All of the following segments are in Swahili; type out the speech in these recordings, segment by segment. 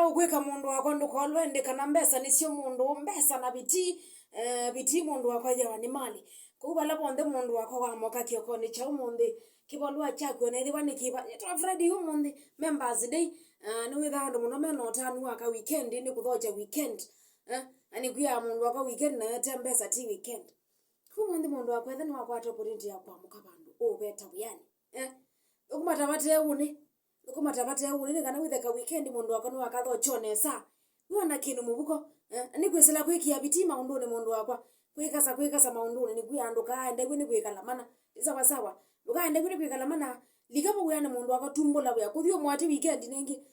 no gweka mundu wakwa ndukolwende kana mbesa nicio mundu mbesa na biti mundu wakwa ya ni mali kuba labonde mundu wakwa wa moka kioko ni cha umundi kibolwa chakwe na thiwa nikiba to Friday umundi members day ni witha ndo muno meno tanu waka weekend ni kuthoja weekend ani kuya mundu wakwa weekend na yete mbesa ti weekend umundi mundu wakwa thani wakwa toporindi ya kwa mukabandu beta buyani ukumatabate uni kana witheka weekend mundu wakwa no akathochone sa nuona kinu mubuko ni kwisela kwikia bitima undu ni mundu wakwa kwikasa maundu ni kuyanduka ende kwini kwikala mana isawa sawa ukaende kwini kwikala mana ligabo uyane mundu wakwa tumbola uya kuthio mwati weekend ningi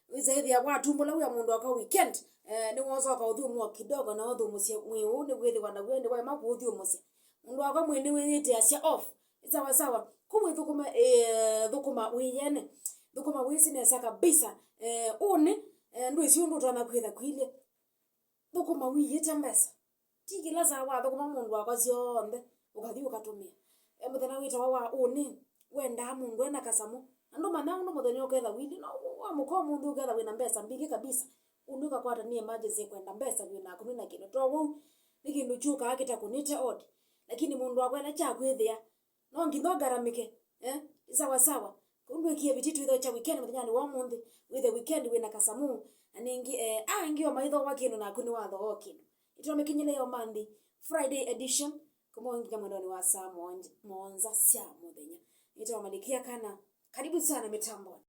wizaidi ya kwa tumbola uya mundu wakwa weekend ni wozo ka uthio mwa kidogo na uthu musie mwiu ni gwithi wana gwende kwa maku uthio musie mundu wakwa mwini wiyite asia off isawa sawa kumwe thukuma wiyene thukuma wisine saka kabisa une ndo isi ndo twana kwitha kwile thukuma wiyite mbesa tigila za wa thukuma mundu wakwa cionthe ukathi ukatumia muthenya wita wa une wenda mundu ena kasamu ando mana ndo muthenya uketha wili no wa muko mundu uketha wina mbesa mbigi kabisa unuka kwata ni emergency kwenda mbesa wina kunina kindu to wu ni kindu chuka akita kunite odd lakini mundu wakwa ena cha kwithia no ngitho garamike sawa sawa kundu kie bititu itho cha weekend muthenya ni wa mundi with the weekend wina kasamu aningi ngio maitho wa kinu na kuni wa tho kinu itwa Mikinyile yo Umanthi Friday edition kama nginya mwendoni wa saa monza sia muthenya itwa Malkia Kana karibu sana mitambo.